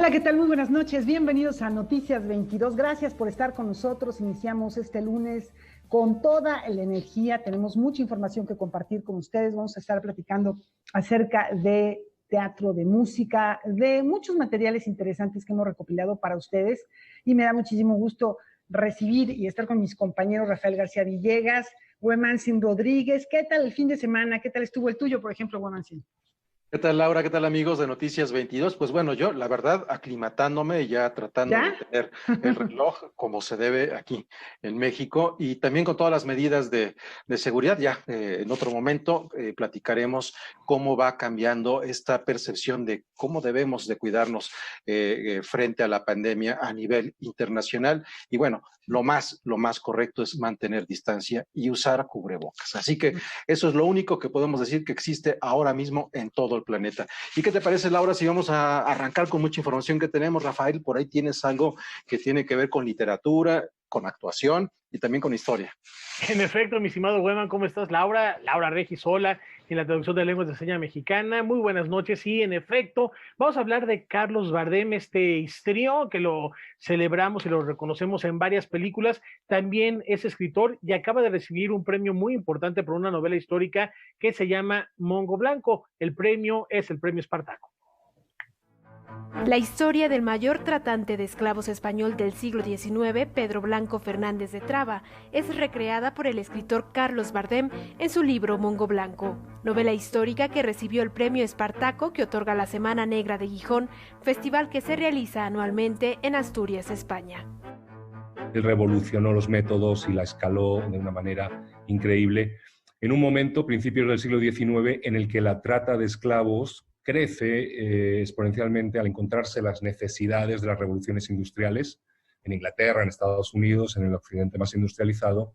Hola, ¿qué tal? Muy buenas noches. Bienvenidos a Noticias 22. Gracias por estar con nosotros. Iniciamos este lunes con toda la energía. Tenemos mucha información que compartir con ustedes. Vamos a estar platicando acerca de teatro, de música, de muchos materiales interesantes que hemos recopilado para ustedes. Y me da muchísimo gusto recibir y estar con mis compañeros Rafael García Villegas, Huemansin Rodríguez. ¿Qué tal el fin de semana? ¿Qué tal estuvo el tuyo, por ejemplo, Huemansin? ¿Qué tal, Laura? ¿Qué tal, amigos de Noticias 22? Pues bueno, yo, la verdad, aclimatándome y ya tratando de ¿Ya? tener el reloj como se debe aquí en México y también con todas las medidas de seguridad. Ya en otro momento platicaremos cómo va cambiando esta percepción de cómo debemos de cuidarnos frente a la pandemia a nivel internacional. Y bueno, lo más correcto es mantener distancia y usar cubrebocas. Así que eso es lo único que podemos decir que existe ahora mismo en todo el planeta. ¿Y qué te parece, Laura, si vamos a arrancar con mucha información que tenemos? Rafael, por ahí tienes algo que tiene que ver con literatura, con actuación y también con historia. En efecto, mi estimado Weman, ¿cómo estás? Laura Regis, hola, en la traducción de lenguas de señas mexicana. Muy buenas noches. Y en efecto, vamos a hablar de Carlos Bardem, este histrión que lo celebramos y lo reconocemos en varias películas. También es escritor y acaba de recibir un premio muy importante por una novela histórica que se llama Mongo Blanco. El premio es el Premio Espartaco. La historia del mayor tratante de esclavos español del siglo XIX, Pedro Blanco Fernández de Traba, es recreada por el escritor Carlos Bardem en su libro Mongo Blanco, novela histórica que recibió el premio Espartaco que otorga la Semana Negra de Gijón, festival que se realiza anualmente en Asturias, España. Él revolucionó los métodos y la escaló de una manera increíble en un momento, principios del siglo XIX, en el que la trata de esclavos crece exponencialmente al encontrarse las necesidades de las revoluciones industriales en Inglaterra, en Estados Unidos, en el occidente más industrializado,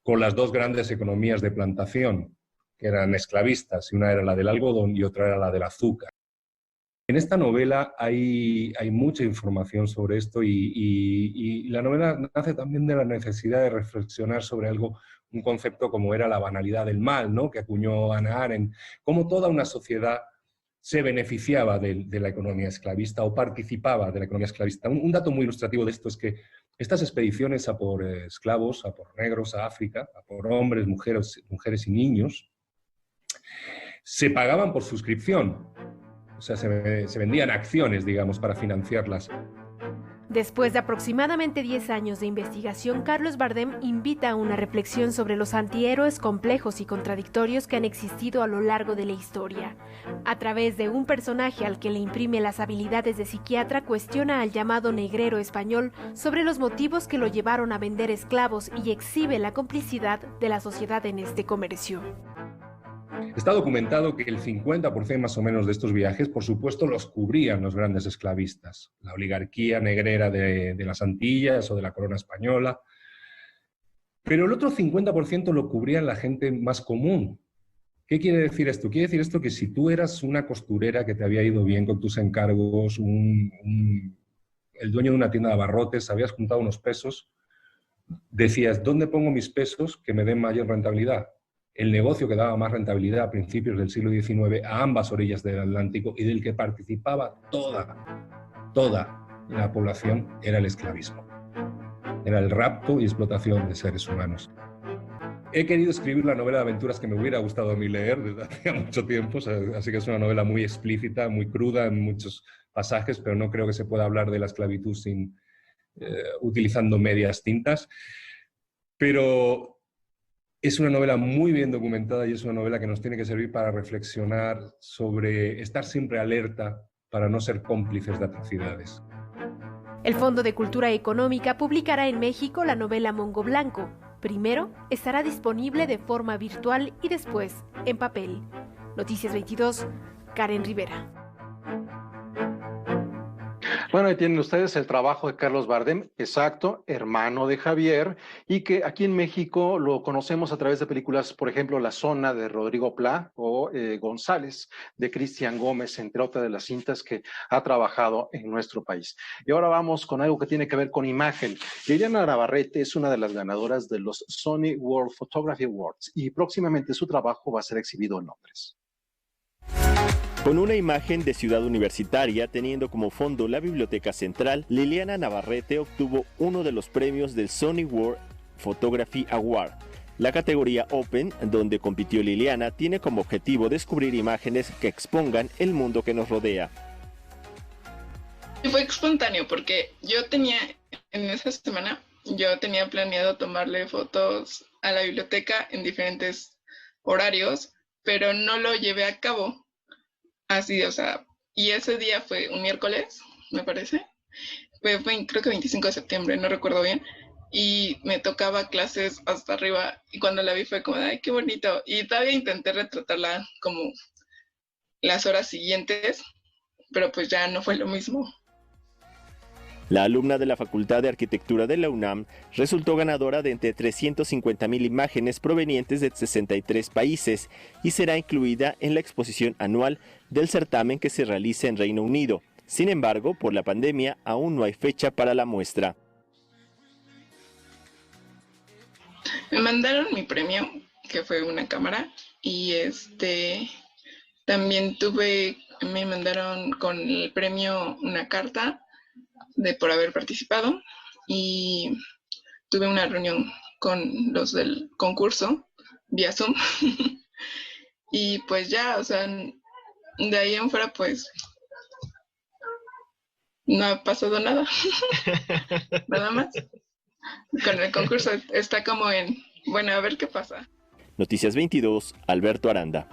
con las dos grandes economías de plantación, que eran esclavistas, y una era la del algodón y otra era la del azúcar. En esta novela hay mucha información sobre esto y la novela nace también de la necesidad de reflexionar sobre un concepto como era la banalidad del mal, ¿no?, que acuñó Hannah Arendt, cómo toda una sociedad se beneficiaba de la economía esclavista o participaba de la economía esclavista. Un dato muy ilustrativo de esto es que estas expediciones a por esclavos, a por negros, a África, a por hombres, mujeres y niños, se pagaban por suscripción. O sea, se vendían acciones, digamos, para financiarlas. Después de aproximadamente 10 años de investigación, Carlos Bardem invita a una reflexión sobre los antihéroes complejos y contradictorios que han existido a lo largo de la historia. A través de un personaje al que le imprime las habilidades de psiquiatra, cuestiona al llamado negrero español sobre los motivos que lo llevaron a vender esclavos y exhibe la complicidad de la sociedad en este comercio. Está documentado que el 50% más o menos de estos viajes, por supuesto, los cubrían los grandes esclavistas, la oligarquía negrera de las Antillas o de la corona española, pero el otro 50% lo cubrían la gente más común. ¿Qué quiere decir esto? Quiere decir esto que si tú eras una costurera que te había ido bien con tus encargos, el dueño de una tienda de abarrotes, habías juntado unos pesos, decías, ¿dónde pongo mis pesos que me den mayor rentabilidad? El negocio que daba más rentabilidad a principios del siglo XIX a ambas orillas del Atlántico y del que participaba toda la población era el esclavismo. Era el rapto y explotación de seres humanos. He querido escribir la novela de aventuras que me hubiera gustado a mí leer desde hacía mucho tiempo, así que es una novela muy explícita, muy cruda en muchos pasajes, pero no creo que se pueda hablar de la esclavitud utilizando medias tintas. Pero es una novela muy bien documentada y es una novela que nos tiene que servir para reflexionar sobre estar siempre alerta para no ser cómplices de atrocidades. El Fondo de Cultura Económica publicará en México la novela Mongo Blanco. Primero estará disponible de forma virtual y después en papel. Noticias 22, Karen Rivera. Bueno, ahí tienen ustedes el trabajo de Carlos Bardem, exacto, hermano de Javier, y que aquí en México lo conocemos a través de películas, por ejemplo, La Zona de Rodrigo Plá o González de Cristian Gómez, entre otras de las cintas que ha trabajado en nuestro país. Y ahora vamos con algo que tiene que ver con imagen. Liliana Navarrete es una de las ganadoras de los Sony World Photography Awards y próximamente su trabajo va a ser exhibido en Londres. Con una imagen de Ciudad Universitaria teniendo como fondo la Biblioteca Central, Liliana Navarrete obtuvo uno de los premios del Sony World Photography Award. La categoría Open, donde compitió Liliana, tiene como objetivo descubrir imágenes que expongan el mundo que nos rodea. Y fue espontáneo porque en esa semana, yo tenía planeado tomarle fotos a la biblioteca en diferentes horarios, pero no lo llevé a cabo. Así, o sea, y ese día fue un miércoles, me parece. Creo que 25 de septiembre, no recuerdo bien. Y me tocaba clases hasta arriba. Y cuando la vi fue como, ay, qué bonito. Y todavía intenté retratarla como las horas siguientes, pero pues ya no fue lo mismo. La alumna de la Facultad de Arquitectura de la UNAM resultó ganadora de entre 350,000 imágenes provenientes de 63 países y será incluida en la exposición anual del certamen que se realiza en Reino Unido. Sin embargo, por la pandemia aún no hay fecha para la muestra. Me mandaron mi premio, que fue una cámara, y también me mandaron con el premio una carta por haber participado, y tuve una reunión con los del concurso vía Zoom. Y pues ya, o sea, de ahí en fuera pues no ha pasado nada. Nada más. Con el concurso está como bueno, a ver qué pasa. Noticias 22, Alberto Aranda.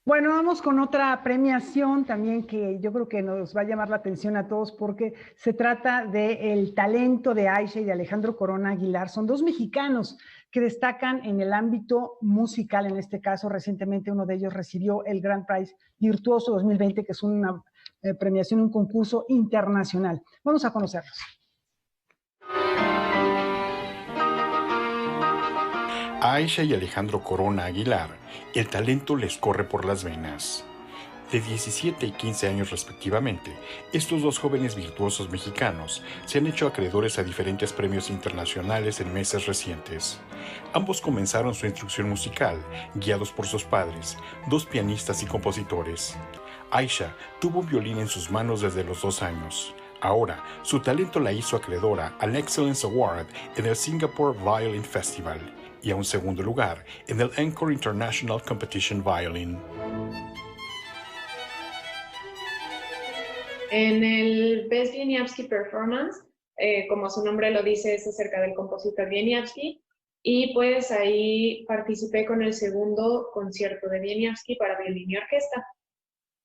Bueno, vamos con otra premiación también que yo creo que nos va a llamar la atención a todos porque se trata del talento de Aisha y de Alejandro Corona Aguilar. Son dos mexicanos que destacan en el ámbito musical. En este caso, recientemente uno de ellos recibió el Grand Prize Virtuoso 2020, que es una premiación, un concurso internacional. Vamos a conocerlos. A Aisha y Alejandro Corona Aguilar, el talento les corre por las venas. De 17 y 15 años respectivamente, estos dos jóvenes virtuosos mexicanos se han hecho acreedores a diferentes premios internacionales en meses recientes. Ambos comenzaron su instrucción musical, guiados por sus padres, dos pianistas y compositores. Aisha tuvo un violín en sus manos desde los 2 años. Ahora, su talento la hizo acreedora al Excellence Award en el Singapore Violin Festival y a un segundo lugar en el Encore International Competition Violin. En el Best Wieniawski Performance, como su nombre lo dice, es acerca del compositor Wieniawski, y pues ahí participé con el segundo concierto de Wieniawski para violín y orquesta.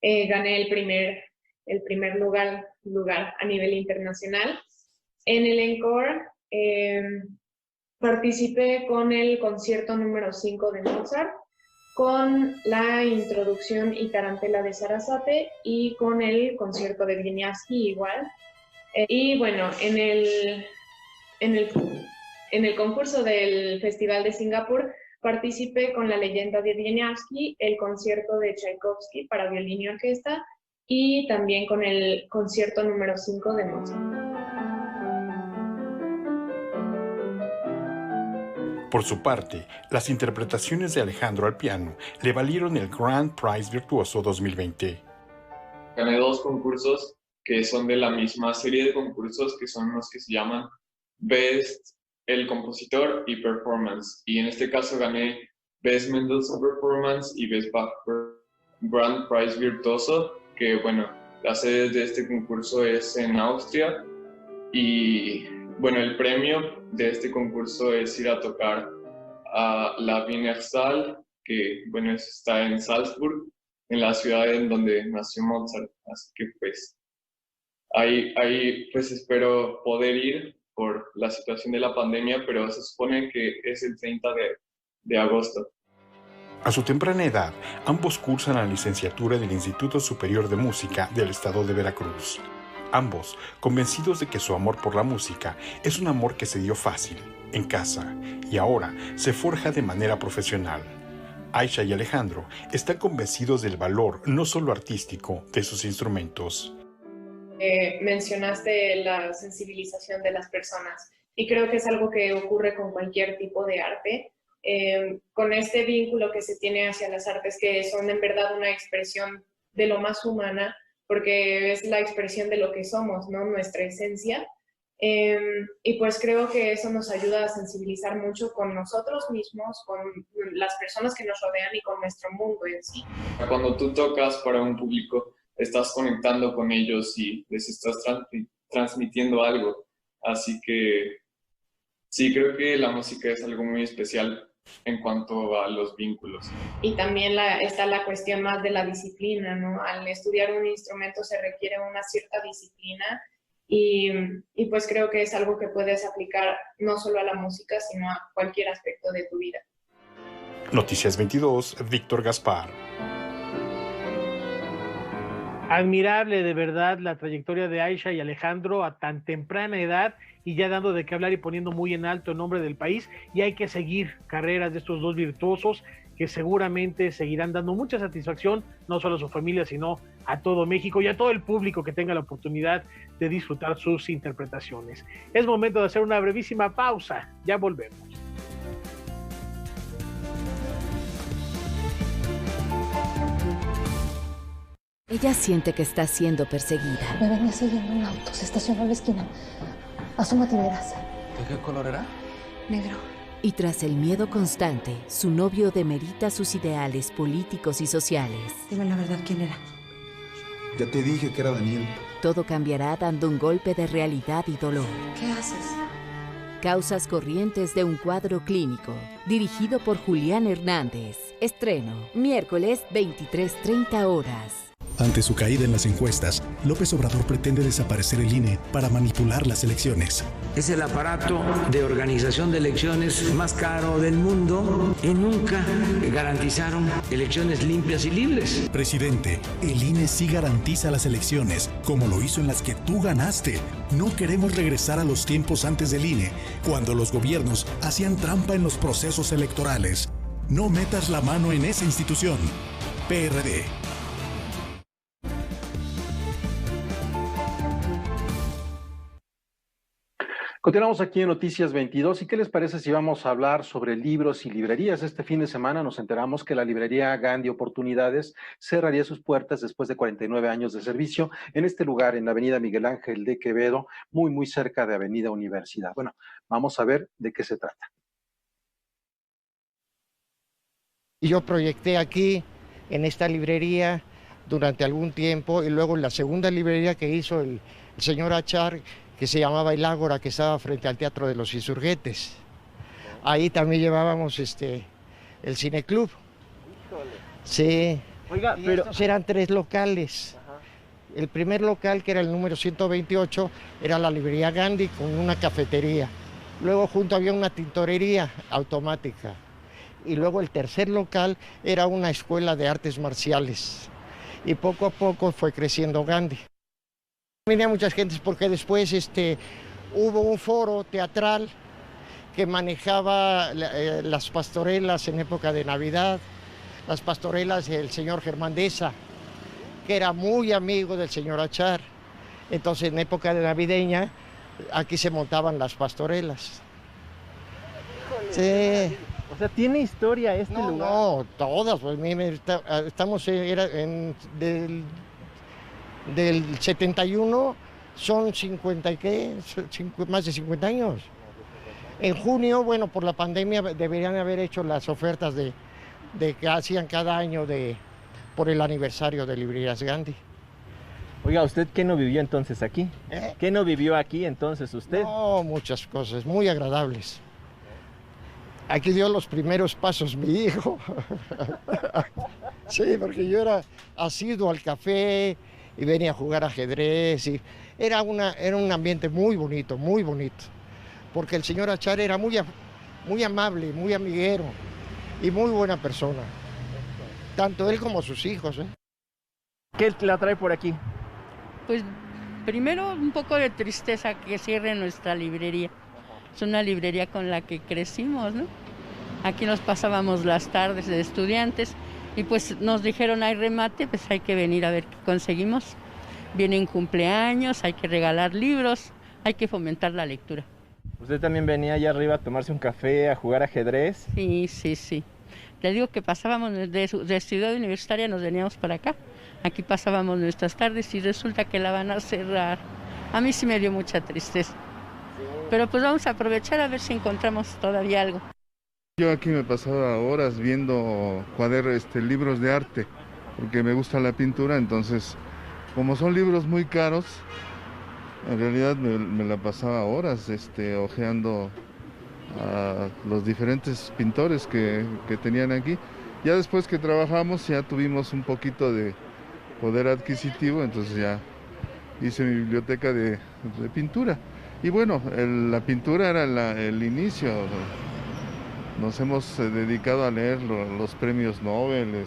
Gané el primer lugar a nivel internacional. En el Encore participé con el concierto número 5 de Mozart, con la introducción y tarantela de Sarasate y con el concierto de Wieniawski igual. Y bueno, en el concurso del Festival de Singapur participé con la leyenda de Wieniawski, el concierto de Tchaikovsky para violín y orquesta y también con el concierto número 5 de Mozart. Por su parte, las interpretaciones de Alejandro al piano le valieron el Grand Prize Virtuoso 2020. Gané 2 concursos que son de la misma serie de concursos, que son los que se llaman Best el Compositor y Performance. Y en este caso gané Best Mendelssohn Performance y Best Bach Grand Prize Virtuoso, que bueno, la sede de este concurso es en Austria. Y bueno, el premio de este concurso es ir a tocar a la Wiener Saal, que bueno, está en Salzburg, en la ciudad en donde nació Mozart. Así que pues ahí pues espero poder ir por la situación de la pandemia, pero se supone que es el 30 de agosto. A su temprana edad, ambos cursan la licenciatura del Instituto Superior de Música del Estado de Veracruz. Ambos convencidos de que su amor por la música es un amor que se dio fácil, en casa, y ahora se forja de manera profesional. Aisha y Alejandro están convencidos del valor no solo artístico de sus instrumentos. Mencionaste la sensibilización de las personas y creo que es algo que ocurre con cualquier tipo de arte. con este vínculo que se tiene hacia las artes, que son en verdad una expresión de lo más humana, porque es la expresión de lo que somos, ¿no? Nuestra esencia. Y pues creo que eso nos ayuda a sensibilizar mucho con nosotros mismos, con las personas que nos rodean y con nuestro mundo en sí. Cuando tú tocas para un público, estás conectando con ellos y les estás transmitiendo algo. Así que sí, creo que la música es algo muy especial en cuanto a los vínculos. Y también está la cuestión más de la disciplina, ¿no? Al estudiar un instrumento se requiere una cierta disciplina y pues creo que es algo que puedes aplicar no solo a la música, sino a cualquier aspecto de tu vida. Noticias 22, Víctor Gaspar. Admirable de verdad la trayectoria de Aisha y Alejandro a tan temprana edad y ya dando de qué hablar y poniendo muy en alto el nombre del país, y hay que seguir carreras de estos dos virtuosos que seguramente seguirán dando mucha satisfacción no solo a su familia sino a todo México y a todo el público que tenga la oportunidad de disfrutar sus interpretaciones. Es momento de hacer una brevísima pausa, ya volvemos. Ella siente que está siendo perseguida. Me venía siguiendo un auto, se estacionó en la esquina. Asómate y verás. ¿De qué color era? Negro. Y tras el miedo constante, su novio demerita sus ideales políticos y sociales. Dime la verdad, ¿quién era? Ya te dije que era Daniel. Todo cambiará dando un golpe de realidad y dolor. ¿Qué haces? Causas corrientes de un cuadro clínico, dirigido por Julián Hernández. Estreno, miércoles 23:30 horas. Ante su caída en las encuestas, López Obrador pretende desaparecer el INE para manipular las elecciones. Es el aparato de organización de elecciones más caro del mundo y nunca garantizaron elecciones limpias y libres. Presidente, el INE sí garantiza las elecciones, como lo hizo en las que tú ganaste. No queremos regresar a los tiempos antes del INE, cuando los gobiernos hacían trampa en los procesos electorales. No metas la mano en esa institución. PRD. Continuamos aquí en Noticias 22. ¿Y qué les parece si vamos a hablar sobre libros y librerías? Este fin de semana nos enteramos que la librería Gandhi Oportunidades cerraría sus puertas después de 49 años de servicio en este lugar, en la avenida Miguel Ángel de Quevedo, muy cerca de Avenida Universidad. Bueno, vamos a ver de qué se trata. Yo proyecté aquí, en esta librería, durante algún tiempo, y luego en la segunda librería que hizo el señor Achar, que se llamaba El Ágora, que estaba frente al Teatro de los Insurgentes. Ahí también llevábamos el cineclub. Sí. Oiga, pero eran 3 locales. Ajá. El primer local, que era el número 128, era la librería Gandhi con una cafetería. Luego junto había una tintorería automática. Y luego el tercer local era una escuela de artes marciales. Y poco a poco fue creciendo Gandhi. Venía mucha gente porque después hubo un foro teatral que manejaba las pastorelas en época de Navidad, las pastorelas del señor Germán Deza, que era muy amigo del señor Achar. Entonces en época de navideña aquí se montaban las pastorelas. Sí. O sea, ¿tiene historia este lugar? No, todas. Pues, estamos del 71, son 50 y qué, más de 50 años. En junio, bueno, por la pandemia deberían haber hecho las ofertas de que hacían cada año por el aniversario de Librerías Gandhi. Oiga, ¿usted qué no vivió entonces aquí? ¿Qué no vivió aquí entonces usted? No, muchas cosas, muy agradables. Aquí dio los primeros pasos mi hijo. Sí, porque yo era asiduo al café y venía a jugar ajedrez. Y era un ambiente muy bonito, porque el señor Achar era muy amable, muy amiguero y muy buena persona, tanto él como sus hijos. ¿Qué la trae por aquí? Pues primero un poco de tristeza que cierre nuestra librería. Es una librería con la que crecimos, ¿no? Aquí nos pasábamos las tardes de estudiantes y pues nos dijeron hay remate, pues hay que venir a ver qué conseguimos. Vienen cumpleaños, hay que regalar libros, hay que fomentar la lectura. ¿Usted también venía allá arriba a tomarse un café, a jugar ajedrez? Sí, sí, sí. Le digo que pasábamos de Ciudad Universitaria, nos veníamos para acá. Aquí pasábamos nuestras tardes y resulta que la van a cerrar. A mí sí me dio mucha tristeza. Pero pues vamos a aprovechar a ver si encontramos todavía algo. Yo aquí me pasaba horas viendo libros de arte, porque me gusta la pintura, entonces, como son libros muy caros, en realidad me la pasaba horas hojeando a los diferentes pintores que tenían aquí. Ya después que trabajamos ya tuvimos un poquito de poder adquisitivo, entonces ya hice mi biblioteca de pintura. Y bueno, la pintura era el inicio. Nos hemos dedicado a leer los premios Nobel,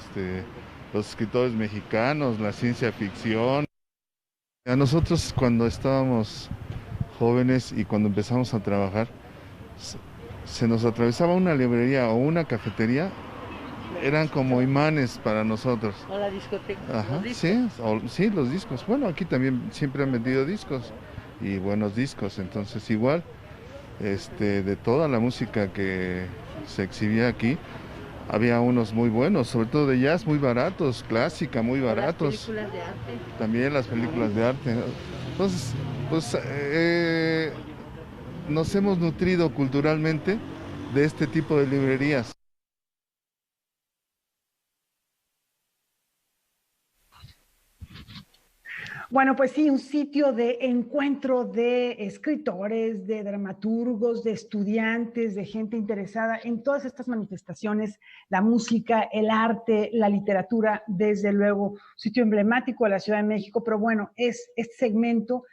los escritores mexicanos, la ciencia ficción. A nosotros cuando estábamos jóvenes y cuando empezamos a trabajar, se nos atravesaba una librería o una cafetería, eran como imanes para nosotros. O la discoteca. Ajá, ¿Los discos? sí, los discos. Bueno, aquí también siempre han vendido discos y buenos discos, entonces igual, de toda la música que se exhibía aquí, había unos muy buenos, sobre todo de jazz, muy baratos, clásica, muy baratos. Las películas de arte. También las películas de arte. Entonces, pues nos hemos nutrido culturalmente de este tipo de librerías. Bueno, pues sí, un sitio de encuentro de escritores, de dramaturgos, de estudiantes, de gente interesada en todas estas manifestaciones, la música, el arte, la literatura, desde luego, sitio emblemático de la Ciudad de México, pero bueno, es este segmento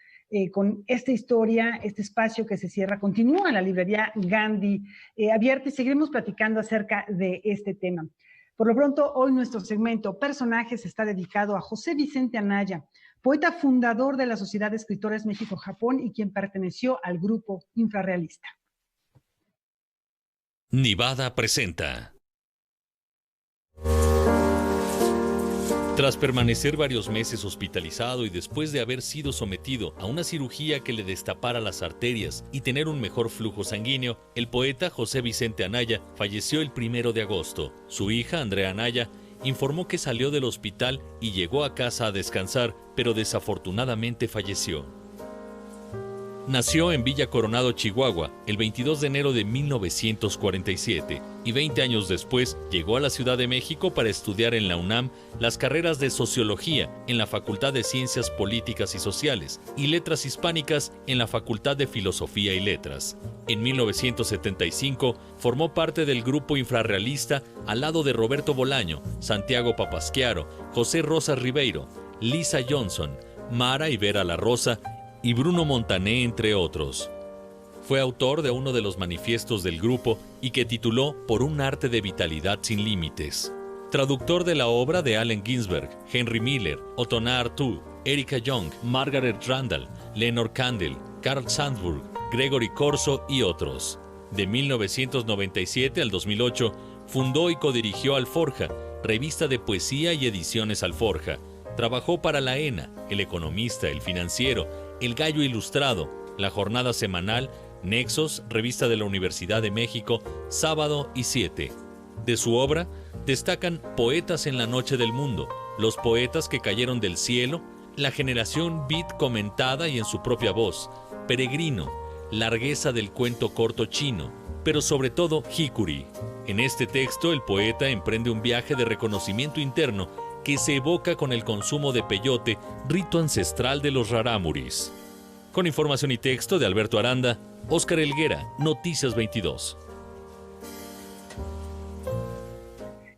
con esta historia, este espacio que se cierra, continúa la librería Gandhi abierta y seguiremos platicando acerca de este tema. Por lo pronto, hoy nuestro segmento Personajes está dedicado a José Vicente Anaya, poeta fundador de la Sociedad de Escritores México-Japón y quien perteneció al grupo infrarrealista. Nivada presenta. Tras permanecer varios meses hospitalizado y después de haber sido sometido a una cirugía que le destapara las arterias y tener un mejor flujo sanguíneo, el poeta José Vicente Anaya falleció el 1 de agosto. Su hija, Andrea Anaya, informó que salió del hospital y llegó a casa a descansar, pero desafortunadamente falleció. Nació en Villa Coronado, Chihuahua, el 22 de enero de 1947 y 20 años después llegó a la Ciudad de México para estudiar en la UNAM las carreras de Sociología en la Facultad de Ciencias Políticas y Sociales y Letras Hispánicas en la Facultad de Filosofía y Letras. En 1975 formó parte del grupo infrarrealista al lado de Roberto Bolaño, Santiago Papasquiaro, José Rosas Ribeiro, Lisa Johnson, Mara y Vera La Rosa y Bruno Montané, entre otros. Fue autor de uno de los manifiestos del grupo y que tituló Por un arte de vitalidad sin límites. Traductor de la obra de Allen Ginsberg, Henry Miller, Otona Artaud, Erika Young, Margaret Randall, Leonard Candle, Carl Sandburg, Gregory Corso y otros. De 1997 al 2008, fundó y codirigió Alforja, revista de poesía y ediciones Alforja. Trabajó para La ENA, El Economista, El Financiero, El Gallo Ilustrado, La Jornada Semanal, Nexos, revista de la Universidad de México, Sábado y 7. De su obra destacan Poetas en la Noche del Mundo, Los poetas que cayeron del cielo, La generación beat comentada y en su propia voz, Peregrino, Largueza del cuento corto chino, pero sobre todo Hikuri. En este texto el poeta emprende un viaje de reconocimiento interno que se evoca con el consumo de peyote, rito ancestral de los rarámuris. Con información y texto de Alberto Aranda, Óscar Helguera, Noticias 22.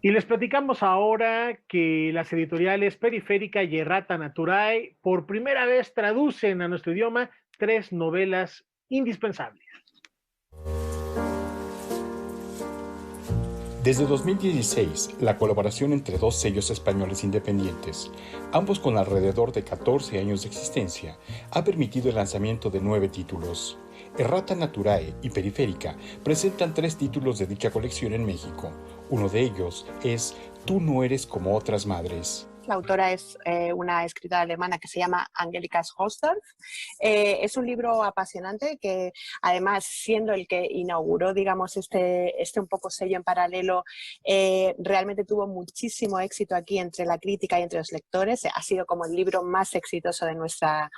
Y les platicamos ahora que las editoriales Periférica y Errata Naturae por primera vez traducen a nuestro idioma 3 novelas indispensables. Desde 2016, la colaboración entre dos sellos españoles independientes, ambos con alrededor de 14 años de existencia, ha permitido el lanzamiento de 9 títulos. Errata Naturae y Periférica presentan 3 títulos de dicha colección en México. Uno de ellos es Tú no eres como otras madres. La autora es una escritora alemana que se llama Angelika Hausdorff. Es un libro apasionante que, además, siendo el que inauguró, digamos, este un poco sello en paralelo, realmente tuvo muchísimo éxito aquí entre la crítica y entre los lectores. Ha sido como el libro más exitoso de nuestra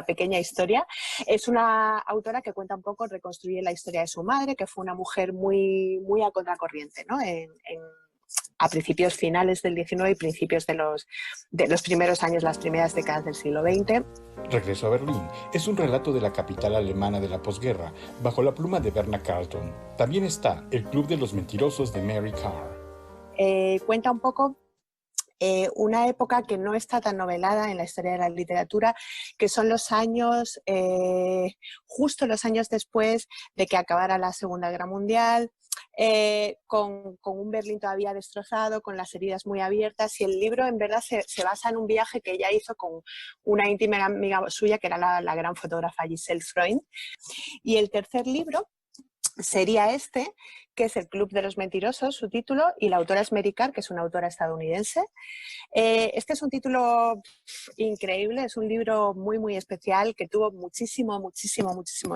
pequeña historia. Es una autora que cuenta un poco, reconstruye la historia de su madre, que fue una mujer muy, muy a contracorriente, ¿no? A principios finales del XIX y principios de los primeros años, las primeras décadas del siglo XX. Regreso a Berlín es un relato de la capital alemana de la posguerra, bajo la pluma de Berna Carlton. También está El Club de los Mentirosos de Mary Karr. Cuenta un poco una época que no está tan novelada en la historia de la literatura, que son los años, justo los años después de que acabara la Segunda Guerra Mundial, con un Berlín todavía destrozado, con las heridas muy abiertas, y el libro en verdad se basa en un viaje que ella hizo con una íntima amiga suya, que era la gran fotógrafa Giselle Freund. Y el tercer libro sería este, que es El Club de los Mentirosos, su título, y la autora es Mary Karr, que es una autora estadounidense. Este es un título increíble, es un libro muy, muy especial, que tuvo muchísimo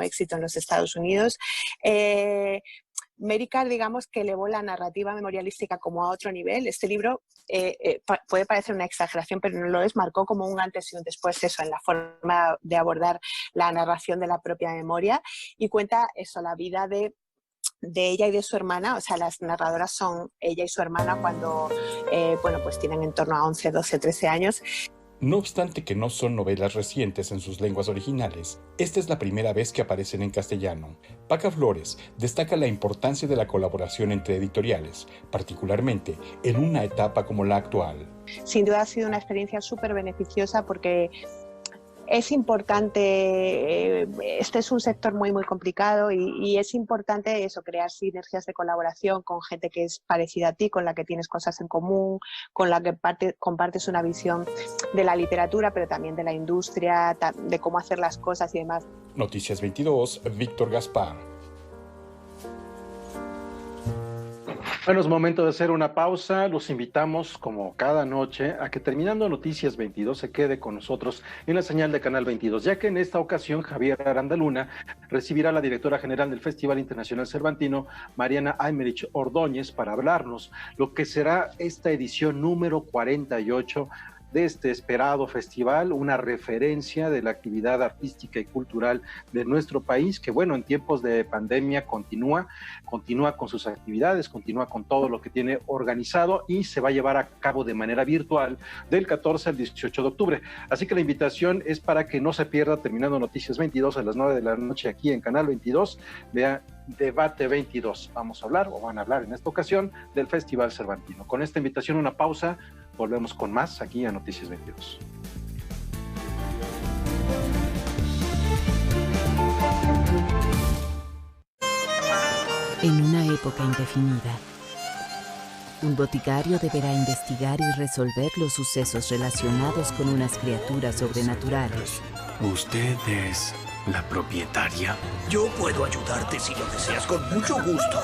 éxito en los Estados Unidos. Mary Karr, digamos, que elevó la narrativa memorialística como a otro nivel. Este libro puede parecer una exageración, pero no lo es. Marcó como un antes y un después eso en la forma de abordar la narración de la propia memoria, y cuenta eso, la vida de ella y de su hermana. O sea, las narradoras son ella y su hermana cuando, pues tienen en torno a 11, 12, 13 años. No obstante que no son novelas recientes en sus lenguas originales, esta es la primera vez que aparecen en castellano. Paca Flores destaca la importancia de la colaboración entre editoriales, particularmente en una etapa como la actual. Sin duda ha sido una experiencia súper beneficiosa porque es importante, este es un sector muy, muy complicado y es importante eso, crear sinergias de colaboración con gente que es parecida a ti, con la que tienes cosas en común, con la que compartes una visión de la literatura, pero también de la industria, de cómo hacer las cosas y demás. Noticias 22, Víctor Gaspar. Bueno, es momento de hacer una pausa. Los invitamos, como cada noche, a que terminando Noticias 22 se quede con nosotros en la señal de Canal 22, ya que en esta ocasión Javier Arandaluna recibirá a la directora general del Festival Internacional Cervantino, Mariana Aymerich Ordóñez, para hablarnos lo que será esta edición número 48 de este esperado festival, una referencia de la actividad artística y cultural de nuestro país, que bueno, en tiempos de pandemia continúa con sus actividades, continúa con todo lo que tiene organizado y se va a llevar a cabo de manera virtual del 14 al 18 de octubre. Así que la invitación es para que no se pierda, terminando Noticias 22 a las 9 de la noche aquí en Canal 22, vea Debate 22. Vamos a hablar, o van a hablar en esta ocasión, del Festival Cervantino. Con esta invitación, una pausa, volvemos con más aquí a Noticias 22. En una época indefinida, un boticario deberá investigar y resolver los sucesos relacionados con unas criaturas sobrenaturales. ¿Usted es la propietaria? Yo puedo ayudarte si lo deseas con mucho gusto.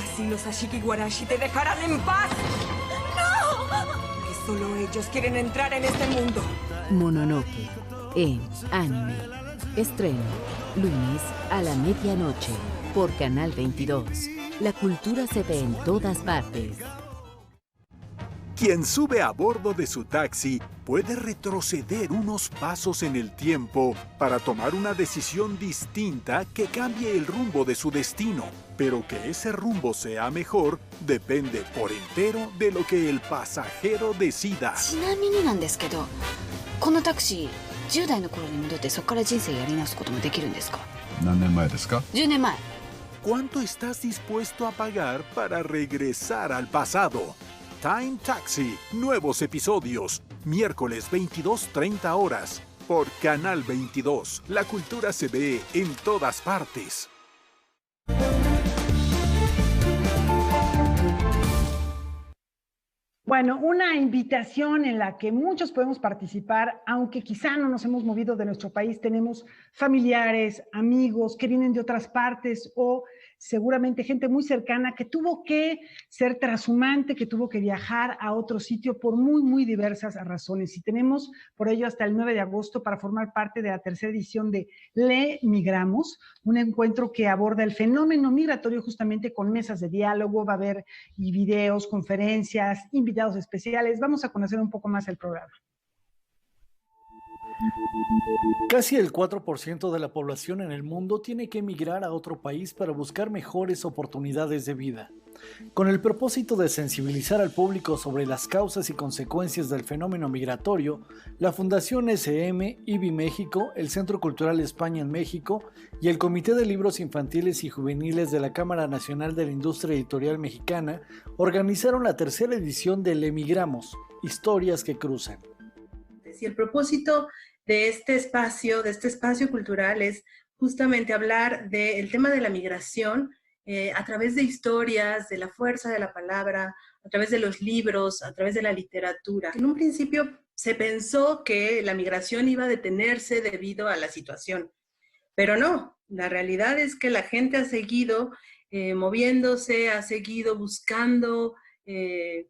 Así los Ashiki Warashi te dejarán en paz. ¡No! Que solo ellos quieren entrar en este mundo. Mononoke, en anime. Estreno, lunes a la medianoche, por Canal 22. La cultura se ve en todas partes. Quien sube a bordo de su taxi puede retroceder unos pasos en el tiempo para tomar una decisión distinta que cambie el rumbo de su destino. Pero que ese rumbo sea mejor depende por entero de lo que el pasajero decida. ちなみになんですけど、このタクシー10代の頃に戻ってそこから人生やり直すこともできるんですか？何年前ですか? 10年前。 ¿Cuánto estás dispuesto a pagar para regresar al pasado? Time Taxi, nuevos episodios, miércoles 22:30 horas, por Canal 22. La cultura se ve en todas partes. Bueno, una invitación en la que muchos podemos participar, aunque quizá no nos hemos movido de nuestro país, tenemos familiares, amigos que vienen de otras partes o seguramente gente muy cercana que tuvo que ser trashumante, que tuvo que viajar a otro sitio por muy, muy diversas razones. Y tenemos por ello hasta el 9 de agosto para formar parte de la tercera edición de Le Migramos, un encuentro que aborda el fenómeno migratorio justamente con mesas de diálogo, va a haber y videos, conferencias, invitados especiales. Vamos a conocer un poco más el programa. Casi el 4% de la población en el mundo tiene que emigrar a otro país para buscar mejores oportunidades de vida. Con el propósito de sensibilizar al público sobre las causas y consecuencias del fenómeno migratorio, la Fundación SM, IBI México, el Centro Cultural España en México y el Comité de Libros Infantiles y Juveniles de la Cámara Nacional de la Industria Editorial Mexicana organizaron la tercera edición de Le Migramos, Historias que Cruzan. Y el propósito de este espacio cultural es justamente hablar del tema de la migración a través de historias, de la fuerza de la palabra, a través de los libros, a través de la literatura. En un principio se pensó que la migración iba a detenerse debido a la situación, pero no, la realidad es que la gente ha seguido moviéndose, ha seguido buscando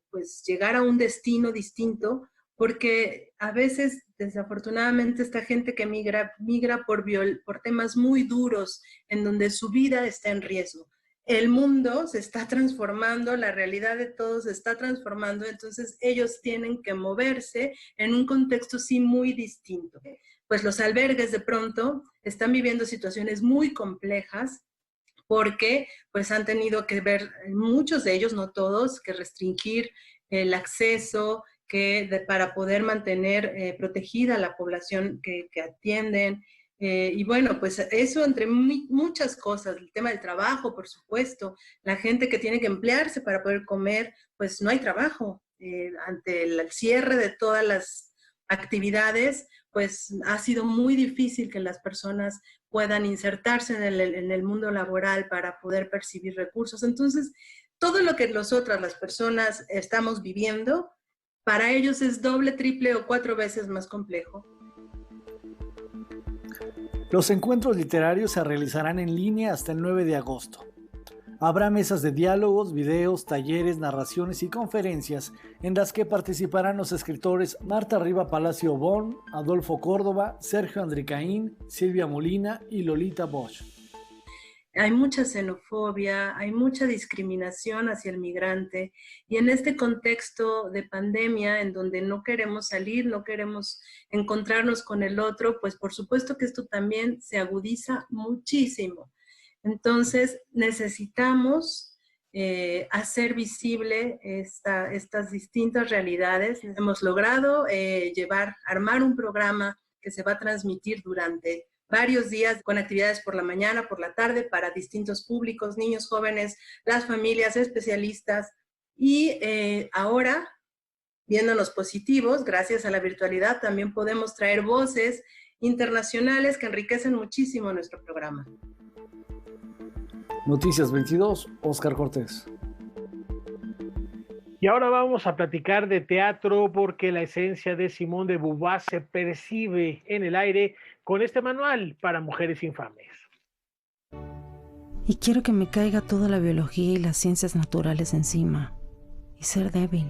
pues llegar a un destino distinto, porque a veces, desafortunadamente, esta gente que migra por temas muy duros, en donde su vida está en riesgo. El mundo se está transformando, la realidad de todos se está transformando, entonces ellos tienen que moverse en un contexto sí muy distinto. Pues los albergues de pronto están viviendo situaciones muy complejas, porque pues han tenido que ver, muchos de ellos, no todos, que restringir el acceso, para poder mantener protegida a la población que atienden. Y bueno, pues eso entre muchas cosas, el tema del trabajo, por supuesto, la gente que tiene que emplearse para poder comer, pues no hay trabajo. Ante el cierre de todas las actividades, pues ha sido muy difícil que las personas puedan insertarse en el mundo laboral para poder percibir recursos. Entonces, todo lo que nosotras, las personas, estamos viviendo, para ellos es doble, triple o 4 veces más complejo. Los encuentros literarios se realizarán en línea hasta el 9 de agosto. Habrá mesas de diálogos, videos, talleres, narraciones y conferencias en las que participarán los escritores Marta Riva Palacio Bon, Adolfo Córdoba, Sergio Andricaín, Silvia Molina y Lolita Bosch. Hay mucha xenofobia, hay mucha discriminación hacia el migrante, y en este contexto de pandemia en donde no queremos salir, no queremos encontrarnos con el otro, pues por supuesto que esto también se agudiza muchísimo. Entonces necesitamos hacer visible estas distintas realidades. Hemos logrado armar un programa que se va a transmitir durante varios días con actividades por la mañana, por la tarde, para distintos públicos, niños, jóvenes, las familias, especialistas. Y ahora, viéndonos positivos, gracias a la virtualidad, también podemos traer voces internacionales que enriquecen muchísimo nuestro programa. Noticias 22, Óscar Cortés. Y ahora vamos a platicar de teatro, porque la esencia de Simone de Beauvoir se percibe en el aire con este manual para mujeres infames. Y quiero que me caiga toda la biología y las ciencias naturales encima, y ser débil,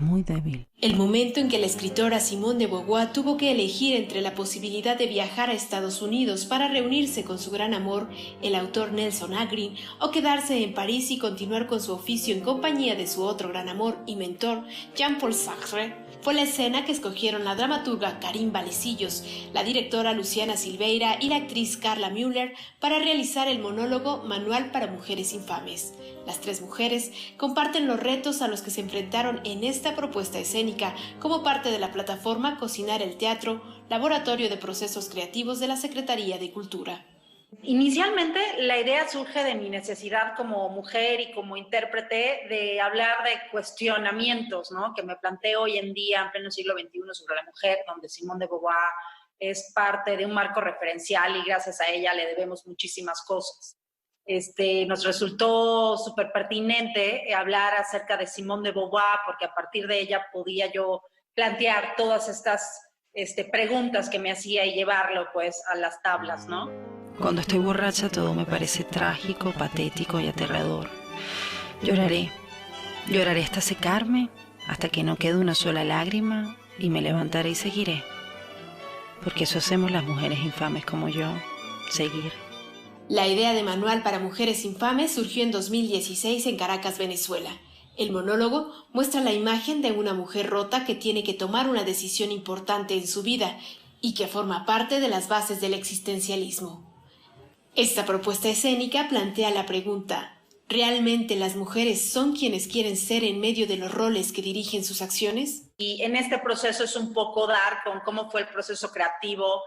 muy débil. El momento en que la escritora Simone de Beauvoir tuvo que elegir entre la posibilidad de viajar a Estados Unidos para reunirse con su gran amor, el autor Nelson Agrin, o quedarse en París y continuar con su oficio en compañía de su otro gran amor y mentor, Jean-Paul Sartre, fue la escena que escogieron la dramaturga Karin Valecillos, la directora Luciana Silveira y la actriz Carla Müller para realizar el monólogo Manual para Mujeres Infames. Las 3 mujeres comparten los retos a los que se enfrentaron en esta propuesta escénica como parte de la plataforma Cocinar el Teatro, laboratorio de procesos creativos de la Secretaría de Cultura. Inicialmente la idea surge de mi necesidad como mujer y como intérprete de hablar de cuestionamientos, ¿no?, que me planteo hoy en día en pleno siglo XXI sobre la mujer, donde Simone de Beauvoir es parte de un marco referencial y gracias a ella le debemos muchísimas cosas. Nos resultó súper pertinente hablar acerca de Simone de Beauvoir porque a partir de ella podía yo plantear todas estas preguntas que me hacía y llevarlo pues a las tablas, ¿no? Cuando estoy borracha todo me parece trágico, patético y aterrador. Lloraré hasta secarme, hasta que no quede una sola lágrima, y me levantaré y seguiré. Porque eso hacemos las mujeres infames como yo, seguir. La idea de manual para mujeres infames surgió en 2016 en Caracas, Venezuela. El monólogo muestra la imagen de una mujer rota que tiene que tomar una decisión importante en su vida y que forma parte de las bases del existencialismo. Esta propuesta escénica plantea la pregunta: ¿realmente las mujeres son quienes quieren ser en medio de los roles que dirigen sus acciones? Y en este proceso es un poco dar con cómo fue el proceso creativo,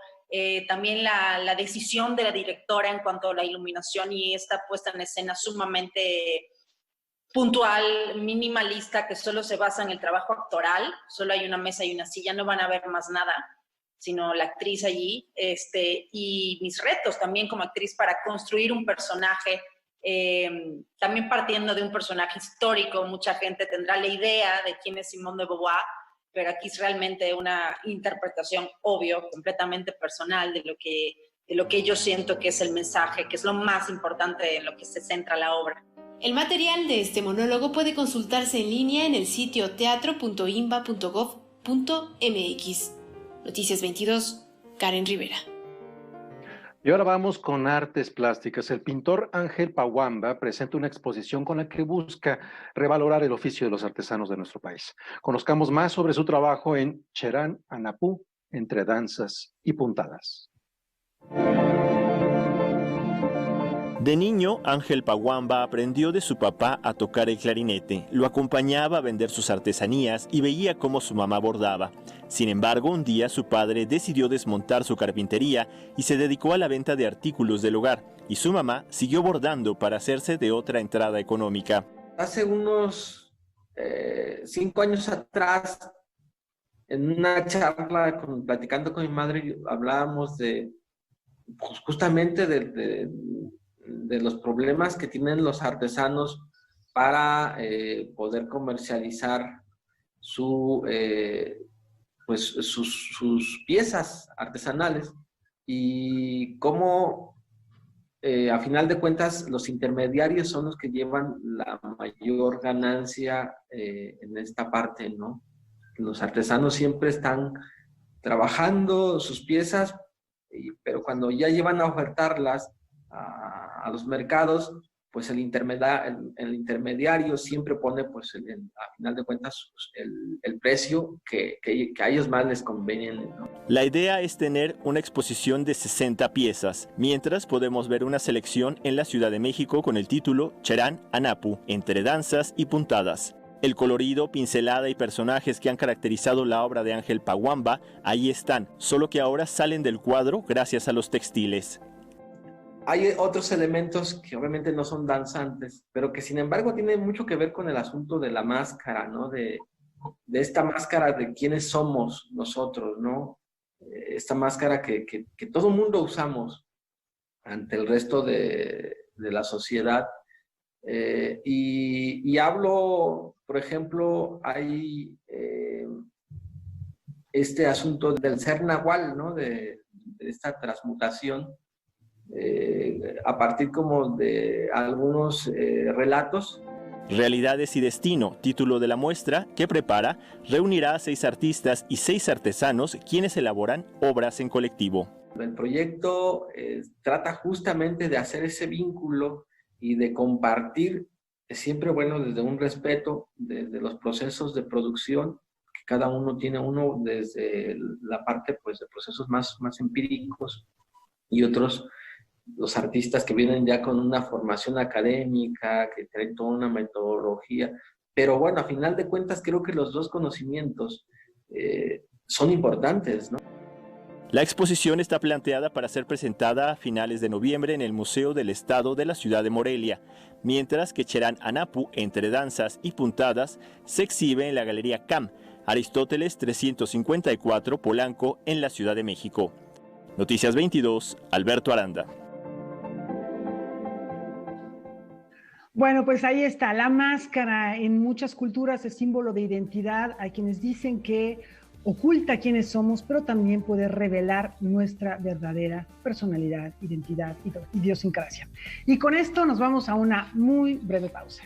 también la decisión de la directora en cuanto a la iluminación y esta puesta en escena sumamente puntual, minimalista, que solo se basa en el trabajo actoral. Solo hay una mesa y una silla, no van a ver más nada, sino la actriz allí, y mis retos también como actriz para construir un personaje, también partiendo de un personaje histórico. Mucha gente tendrá la idea de quién es Simone de Beauvoir, pero aquí es realmente una interpretación, obvio, completamente personal de lo que yo siento que es el mensaje, que es lo más importante en lo que se centra la obra. El material de este monólogo puede consultarse en línea en el sitio teatro.inba.gov.mx. Noticias 22, Karen Rivera. Y ahora vamos con artes plásticas. El pintor Ángel Pawamba presenta una exposición con la que busca revalorar el oficio de los artesanos de nuestro país. Conozcamos más sobre su trabajo en Cherán Anapú, entre danzas y puntadas. De niño, Ángel Pawamba aprendió de su papá a tocar el clarinete, lo acompañaba a vender sus artesanías y veía cómo su mamá bordaba. Sin embargo, un día su padre decidió desmontar su carpintería y se dedicó a la venta de artículos del hogar, y su mamá siguió bordando para hacerse de otra entrada económica. Hace unos 5 años atrás, en una charla platicando con mi madre, hablábamos de justamente de los problemas que tienen los artesanos para poder comercializar sus piezas artesanales, y cómo a final de cuentas los intermediarios son los que llevan la mayor ganancia en esta parte, ¿no? Los artesanos siempre están trabajando sus piezas, pero cuando ya llevan a ofertarlas a los mercados, pues el intermediario siempre pone, pues, a final de cuentas, el precio que a ellos más les conviene, ¿no? La idea es tener una exposición de 60 piezas, mientras podemos ver una selección en la Ciudad de México con el título Cherán Anapú, entre danzas y puntadas. El colorido, pincelada y personajes que han caracterizado la obra de Ángel Pawamba ahí están, solo que ahora salen del cuadro gracias a los textiles. Hay otros elementos que obviamente no son danzantes, pero que sin embargo tienen mucho que ver con el asunto de la máscara, ¿no? De esta máscara de quiénes somos nosotros, ¿no? Esta máscara que todo mundo usamos ante el resto de la sociedad. Y hablo, por ejemplo, hay este asunto del ser nahual, ¿no? De esta transmutación. A partir como de algunos relatos. Realidades y Destino, título de la muestra, que prepara, reunirá a 6 artistas y 6 artesanos quienes elaboran obras en colectivo. El proyecto trata justamente de hacer ese vínculo y de compartir, siempre bueno, desde un respeto, desde los procesos de producción, que cada uno tiene uno desde la parte, pues, de procesos más empíricos, y otros los artistas que vienen ya con una formación académica, que tienen toda una metodología. Pero bueno, a final de cuentas creo que los dos conocimientos son importantes, ¿no? La exposición está planteada para ser presentada a finales de noviembre en el Museo del Estado de la ciudad de Morelia, mientras que Cherán Anapú, entre danzas y puntadas, se exhibe en la Galería CAM, Aristóteles 354, Polanco, en la Ciudad de México. Noticias 22, Alberto Aranda. Bueno, pues ahí está, la máscara en muchas culturas es símbolo de identidad. Hay quienes dicen que oculta quiénes somos, pero también puede revelar nuestra verdadera personalidad, identidad y idiosincrasia. Y con esto nos vamos a una muy breve pausa.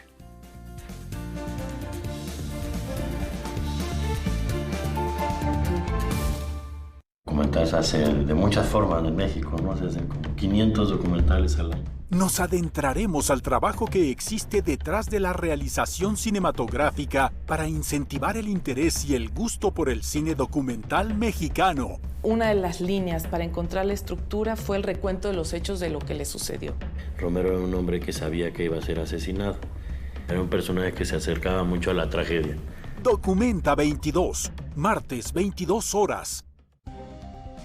Documentales se hace de muchas formas en México, ¿no? Se hacen como 500 documentales al año. Nos adentraremos al trabajo que existe detrás de la realización cinematográfica para incentivar el interés y el gusto por el cine documental mexicano. Una de las líneas para encontrar la estructura fue el recuento de los hechos de lo que le sucedió. Romero era un hombre que sabía que iba a ser asesinado. Era un personaje que se acercaba mucho a la tragedia. Documenta 22, martes 22 horas.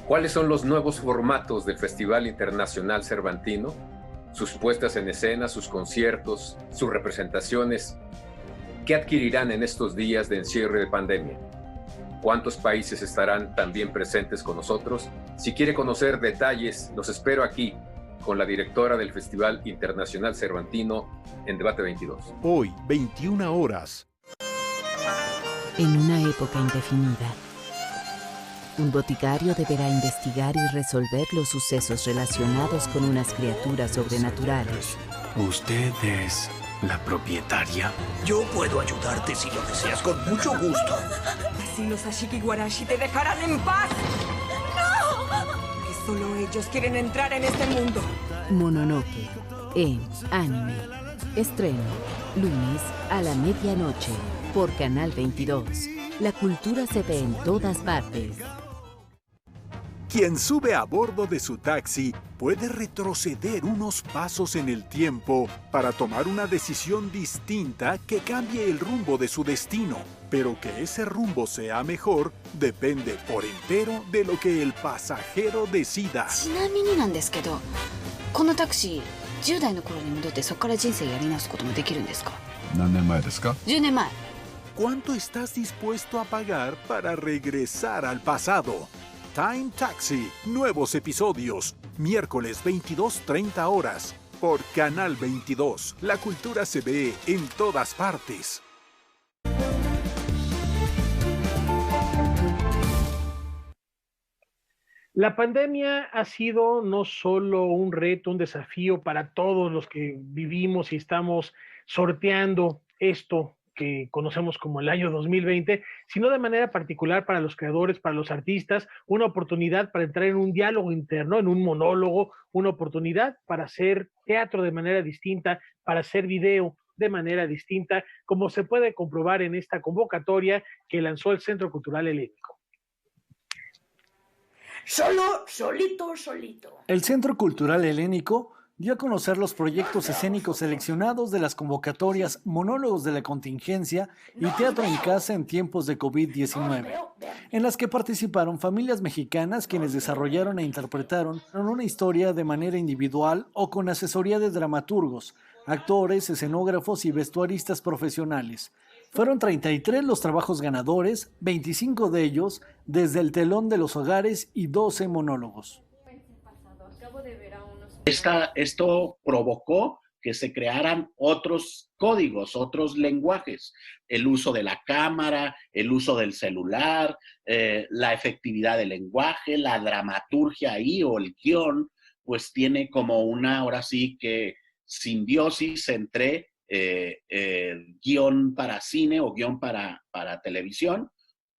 ¿Cuáles son los nuevos formatos del Festival Internacional Cervantino? Sus puestas en escena, sus conciertos, sus representaciones. ¿Qué adquirirán en estos días de encierro de pandemia? ¿Cuántos países estarán también presentes con nosotros? Si quiere conocer detalles, los espero aquí con la directora del Festival Internacional Cervantino en Debate 22. Hoy, 21 horas. En una época indefinida, un boticario deberá investigar y resolver los sucesos relacionados con unas criaturas sobrenaturales. ¿Usted es la propietaria? Yo puedo ayudarte si lo deseas con mucho gusto. Así los Ashiki Warashi te dejarán en paz. ¡No! Que solo ellos quieren entrar en este mundo. Mononoke, en anime. Estreno, lunes a la medianoche, por Canal 22. La cultura se ve en todas partes. Quien sube a bordo de su taxi puede retroceder unos pasos en el tiempo para tomar una decisión distinta que cambie el rumbo de su destino. Pero que ese rumbo sea mejor depende por entero de lo que el pasajero decida. ちなみになんですけど、このタクシー10代の頃に戻ってそこから人生やり直すこともできるんですか？何年前ですか? 10年前。 ¿Cuánto estás dispuesto a pagar para regresar al pasado? Time Taxi, nuevos episodios, miércoles 22:30 horas, por Canal 22. La cultura se ve en todas partes. La pandemia ha sido no solo un reto, un desafío para todos los que vivimos y estamos sorteando esto que conocemos como el año 2020, sino de manera particular para los creadores, para los artistas, una oportunidad para entrar en un diálogo interno, en un monólogo, una oportunidad para hacer teatro de manera distinta, para hacer video de manera distinta, como se puede comprobar en esta convocatoria que lanzó el Centro Cultural Helénico. Solito. El Centro Cultural Helénico dio a conocer los proyectos escénicos seleccionados de las convocatorias Monólogos de la Contingencia y Teatro en Casa en tiempos de COVID-19, en las que participaron familias mexicanas quienes desarrollaron e interpretaron una historia de manera individual o con asesoría de dramaturgos, actores, escenógrafos y vestuaristas profesionales. Fueron 33 los trabajos ganadores, 25 de ellos desde el telón de los hogares y 12 monólogos. Esto provocó que se crearan otros códigos, otros lenguajes, el uso de la cámara, el uso del celular, la efectividad del lenguaje, la dramaturgia ahí o el guión, pues tiene como una, ahora sí que simbiosis entre guión para cine o guión para televisión,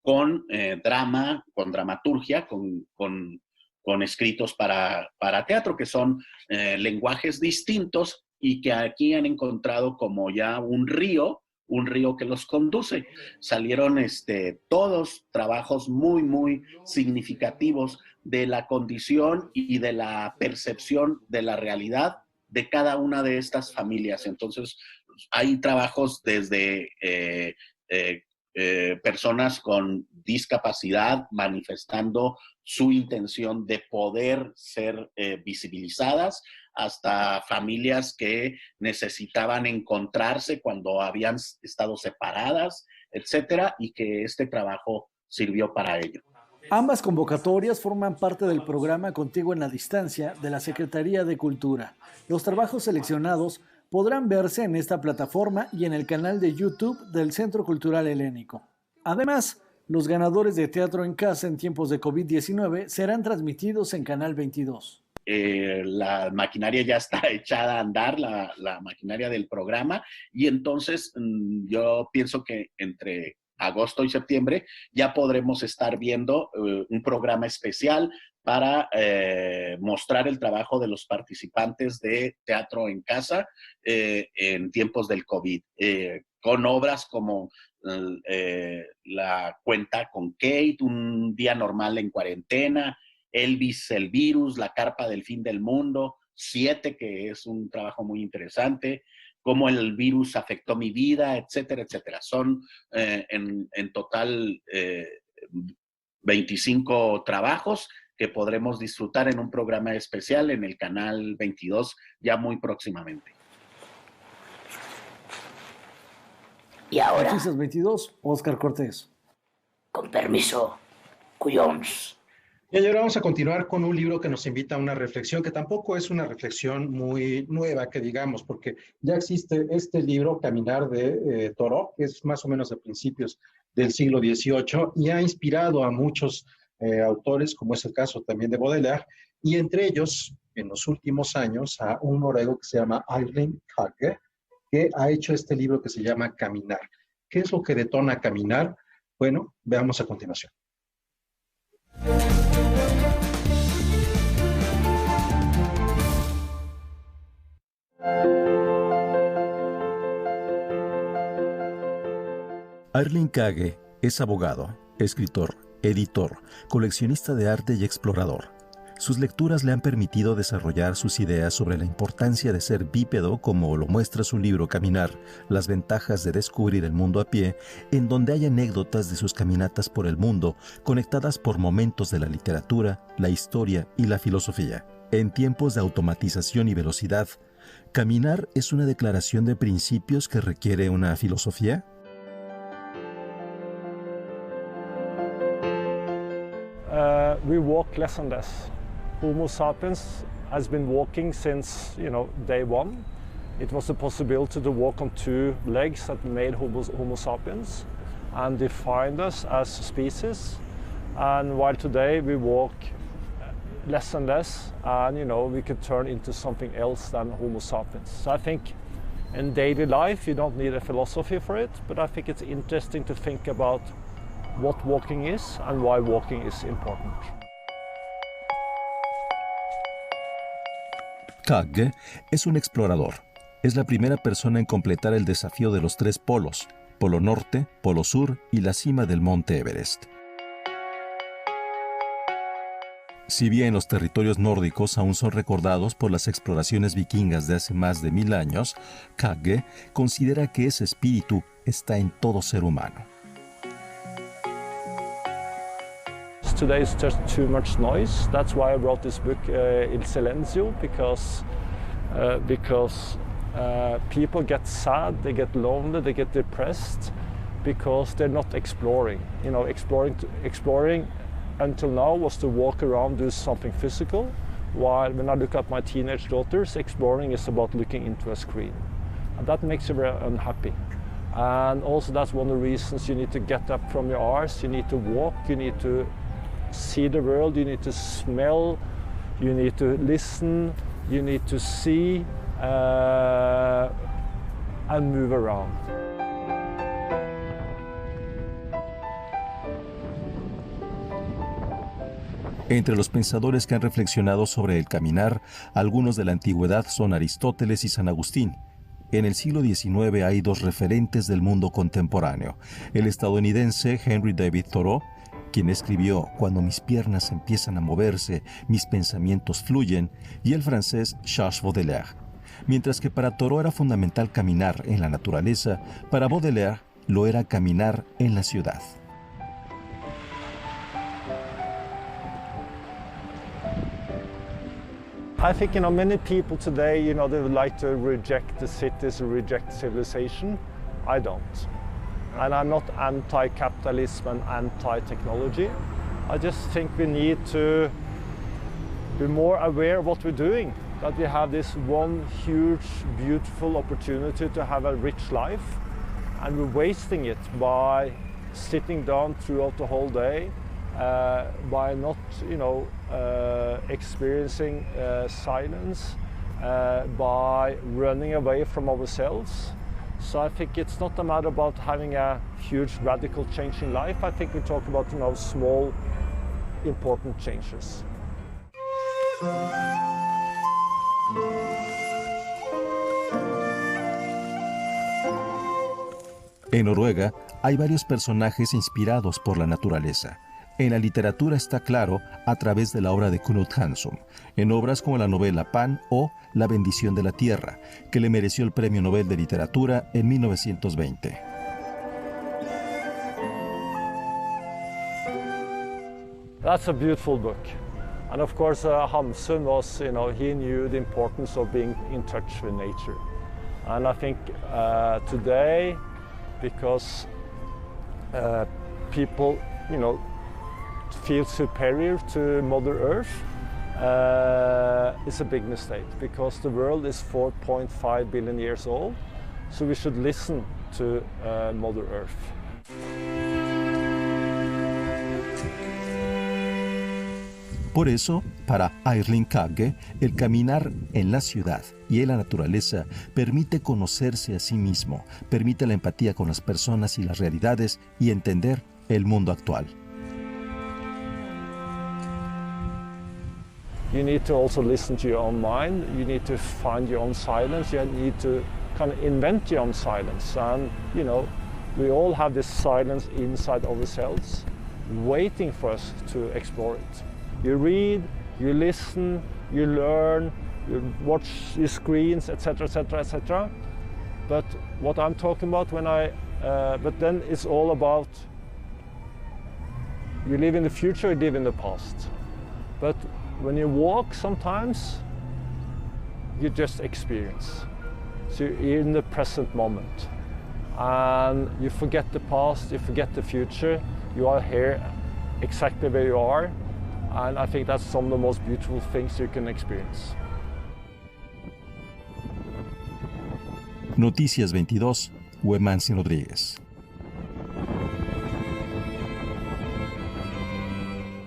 con drama, con dramaturgia, con escritos para teatro, que son lenguajes distintos y que aquí han encontrado como ya un río que los conduce. Salieron todos trabajos muy, muy significativos de la condición y de la percepción de la realidad de cada una de estas familias. Entonces, hay trabajos desde personas con discapacidad manifestando su intención de poder ser visibilizadas, hasta familias que necesitaban encontrarse cuando habían estado separadas, etcétera, y que este trabajo sirvió para ello. Ambas convocatorias forman parte del programa Contigo en la Distancia de la Secretaría de Cultura. Los trabajos seleccionados podrán verse en esta plataforma y en el canal de YouTube del Centro Cultural Helénico. Además, Los ganadores de Teatro en Casa en tiempos de COVID-19 serán transmitidos en Canal 22. La maquinaria ya está echada a andar, la maquinaria del programa, y entonces yo pienso que entre agosto y septiembre ya podremos estar viendo un programa especial para mostrar el trabajo de los participantes de Teatro en Casa en tiempos del COVID, con obras como La Cuenta con Kate, Un Día Normal en Cuarentena, Elvis el Virus, La Carpa del Fin del Mundo, 7, que es un trabajo muy interesante, Cómo el virus afectó mi vida, etcétera, etcétera. Son en total 25 trabajos que podremos disfrutar en un programa especial en el Canal 22 ya muy próximamente. Y ahora, Noticias 22, Oscar Cortés. Con permiso, Cuyons. Y ahora vamos a continuar con un libro que nos invita a una reflexión, que tampoco es una reflexión muy nueva, que digamos, porque ya existe este libro, Caminar, de Thoreau, que es más o menos de principios del siglo XVIII, y ha inspirado a muchos autores, como es el caso también de Baudelaire, y entre ellos, en los últimos años, a un noruego que se llama Erling Kagge, que ha hecho este libro que se llama Caminar. ¿Qué es lo que detona caminar? Bueno, veamos a continuación. Erling Kagge es abogado, escritor, editor, coleccionista de arte y explorador. Sus lecturas le han permitido desarrollar sus ideas sobre la importancia de ser bípedo, como lo muestra su libro Caminar, las ventajas de descubrir el mundo a pie, en donde hay anécdotas de sus caminatas por el mundo, conectadas por momentos de la literatura, la historia y la filosofía. En tiempos de automatización y velocidad, ¿caminar es una declaración de principios que requiere una filosofía? We walk less and less. Homo sapiens has been walking since, day one. It was a possibility to walk on 2 legs that made Homo sapiens and defined us as species. And while today we walk less and less, and we could turn into something else than Homo sapiens. So I think in daily life you don't need a philosophy for it, but I think it's interesting to think about what walking is and why walking is important. Kagge es un explorador. Es la primera persona en completar el desafío de los 3 polos, Polo Norte, Polo Sur y la cima del Monte Everest. Si bien los territorios nórdicos aún son recordados por las exploraciones vikingas de hace más de 1000 años, Kagge considera que ese espíritu está en todo ser humano. Today is just too much noise. That's why I wrote this book, Il Silenzio, because people get sad, they get lonely, they get depressed because they're not exploring. Exploring until now was to walk around, do something physical, while when I look at my teenage daughters, exploring is about looking into a screen. And that makes you very unhappy. And also that's one of the reasons you need to get up from your arse, you need to walk, you need to see the world, you need to smell, you need to listen, you need to see and move around. Entre los pensadores que han reflexionado sobre el caminar, algunos de la antigüedad son Aristóteles y San Agustín. En el siglo XIX hay 2 referentes del mundo contemporáneo: el estadounidense Henry David Thoreau, quien escribió Cuando mis piernas empiezan a moverse, mis pensamientos fluyen, y el francés Charles Baudelaire. Mientras que para Thoreau era fundamental caminar en la naturaleza, para Baudelaire lo era caminar en la ciudad. I think, many people today, they would like to reject the cities, reject civilization. I don't. And I'm not anti-capitalism and anti-technology. I just think we need to be more aware of what we're doing, that we have this one huge, beautiful opportunity to have a rich life, and we're wasting it by sitting down throughout the whole day, by not, experiencing silence, by running away from ourselves. So I think it's not a matter about having a huge radical change in life. I think we talk about, small, important changes. En Noruega hay varios personajes inspirados por la naturaleza. En la literatura está claro a través de la obra de Knut Hamsun, en obras como la novela Pan o La bendición de la tierra, que le mereció el Premio Nobel de Literatura en 1920. That's a beautiful book. And of course, Hamsun was, he knew the importance of being in touch with nature. And I think today, because people, feel superior to Mother Earth, it's a big mistake, because the world is 4.5 billion years old, so we should listen to Mother Earth. Por eso, para Airlin Kagge, el caminar en la ciudad y en la naturaleza permite conocerse a sí mismo, permite la empatía con las personas y las realidades y entender el mundo actual. You need to also listen to your own mind. You need to find your own silence. You need to kind of invent your own silence. And, we all have this silence inside ourselves, waiting for us to explore it. You read, you listen, you learn, you watch your screens, etc., etc., etc. But what I'm talking about but then it's all about, you live in the future, you live in the past. But when you walk, sometimes you just experience. So you're in the present moment. And you forget the past, you forget the future. You are here exactly where you are. And I think that's some of the most beautiful things you can experience. Noticias 22, Huemansi Rodríguez.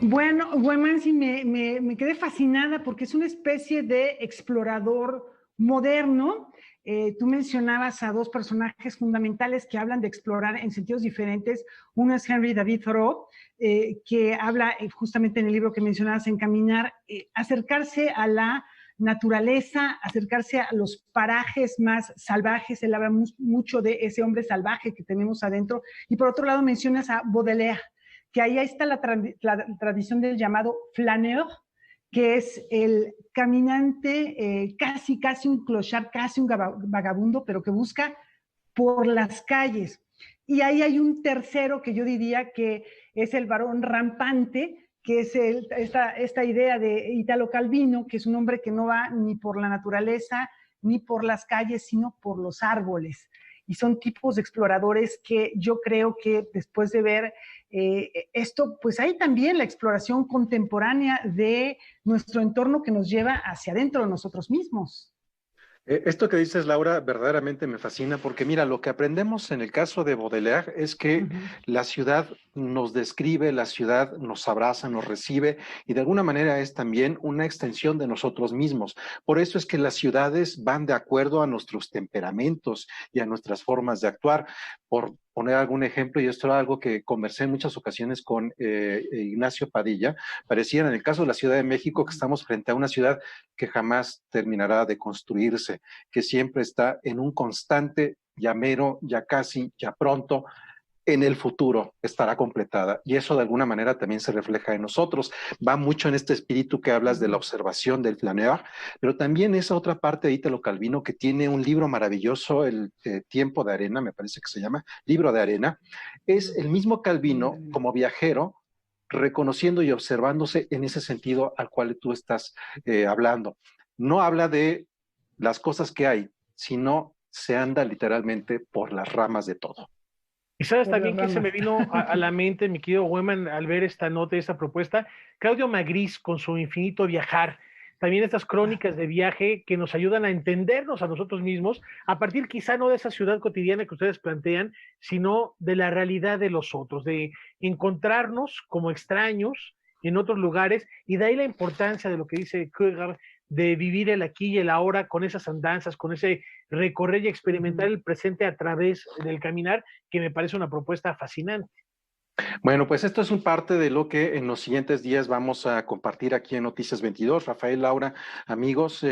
Bueno, Huemansi, me quedé fascinada porque es una especie de explorador moderno. Tú mencionabas a dos personajes fundamentales que hablan de explorar en sentidos diferentes. Uno es Henry David Thoreau, que habla justamente en el libro que mencionabas, en Caminar, acercarse a la naturaleza, acercarse a los parajes más salvajes. Él habla mucho de ese hombre salvaje que tenemos adentro. Y por otro lado mencionas a Baudelaire, que ahí está la tradición del llamado flaneur, que es el caminante, casi un clochard, casi un vagabundo, pero que busca por las calles. Y ahí hay un tercero que yo diría que es el varón rampante, que es esta idea de Italo Calvino, que es un hombre que no va ni por la naturaleza, ni por las calles, sino por los árboles. Y son tipos de exploradores que yo creo que después de ver esto, pues hay también la exploración contemporánea de nuestro entorno que nos lleva hacia adentro de nosotros mismos. Esto que dices, Laura, verdaderamente me fascina porque mira, lo que aprendemos en el caso de Baudelaire es que la ciudad nos describe, la ciudad nos abraza, nos recibe y de alguna manera es también una extensión de nosotros mismos. Por eso es que las ciudades van de acuerdo a nuestros temperamentos y a nuestras formas de actuar. Por poner algún ejemplo, y esto era algo que conversé en muchas ocasiones con Ignacio Padilla, pareciera en el caso de la Ciudad de México que estamos frente a una ciudad que jamás terminará de construirse, que siempre está en un constante ya mero, ya casi, ya pronto, en el futuro estará completada. Y eso de alguna manera también se refleja en nosotros. Va mucho en este espíritu que hablas de la observación del flaneur, pero también esa otra parte de Italo Calvino que tiene un libro maravilloso, El tiempo de arena, me parece que se llama, Libro de arena. Es el mismo Calvino como viajero, reconociendo y observándose en ese sentido al cual tú estás hablando. No habla de las cosas que hay, sino se anda literalmente por las ramas de todo. Y sabes también que se me vino a la mente, mi querido Hueman, al ver esta nota, esta propuesta, Claudio Magris con su Infinito Viajar. también estas crónicas de viaje que nos ayudan a entendernos a nosotros mismos, a partir quizá no de esa ciudad cotidiana que ustedes plantean, sino de la realidad de los otros, de encontrarnos como extraños en otros lugares, y de ahí la importancia de lo que dice Kierkegaard, de vivir el aquí y el ahora con esas andanzas, con ese recorrer y experimentar el presente a través del caminar, que me parece una propuesta fascinante. Bueno, pues esto es un parte de lo que en los siguientes días vamos a compartir aquí en Noticias 22. Rafael, Laura, amigos,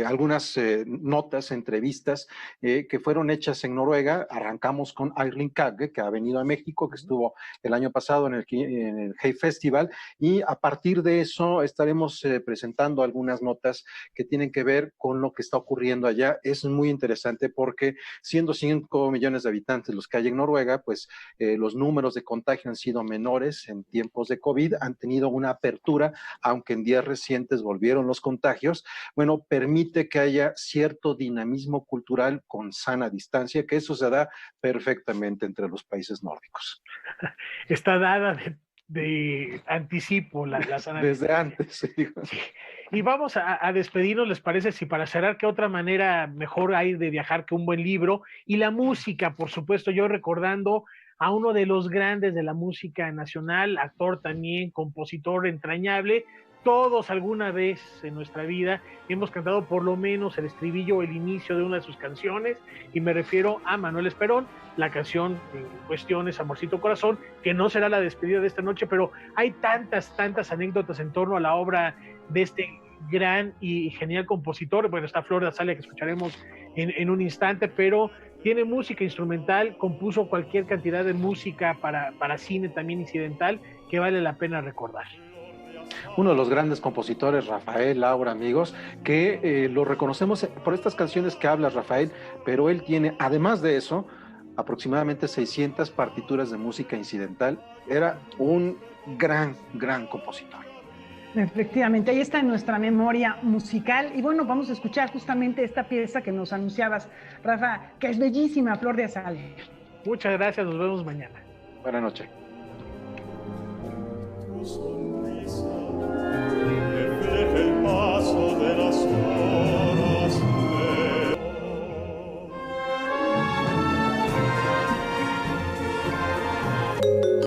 algunas notas, entrevistas que fueron hechas en Noruega. Arrancamos con Eirín Kagge, que ha venido a México, que estuvo el año pasado en el Hey Festival, y a partir de eso estaremos presentando algunas notas que tienen que ver con lo que está ocurriendo allá. Es muy interesante porque siendo 5 millones de habitantes los que hay en Noruega, pues los números de contagio han sido menores en tiempos de COVID, han tenido una apertura, aunque en días recientes volvieron los contagios. Bueno, permite que haya cierto dinamismo cultural con sana distancia, que eso se da perfectamente entre los países nórdicos. Está dada de anticipo la sana desde distancia. antes, digo. Sí. Y vamos a despedirnos, ¿les parece? Si para cerrar, ¿qué otra manera mejor hay de viajar que un buen libro? Y la música, por supuesto, yo recordando a uno de los grandes de la música nacional, actor también, compositor entrañable. Todos alguna vez en nuestra vida hemos cantado por lo menos el estribillo o el inicio de una de sus canciones, y me refiero a Manuel Esperón. La canción en cuestión es Amorcito Corazón, que no será la despedida de esta noche, pero hay tantas anécdotas en torno a la obra de este gran y genial compositor. Bueno, está Flor de Azalea, que escucharemos en un instante, pero tiene música instrumental, compuso cualquier cantidad de música para cine también incidental, que vale la pena recordar. Uno de los grandes compositores, Rafael, Laura, amigos, que lo reconocemos por estas canciones que hablas, Rafael, pero él tiene, además de eso, aproximadamente 600 partituras de música incidental. Era un gran compositor. Efectivamente, ahí está en nuestra memoria musical. Y bueno, vamos a escuchar justamente esta pieza que nos anunciabas, Rafa, que es bellísima, Flor de Azalea. Muchas gracias, nos vemos mañana. Buenas noches. El paso de las horas.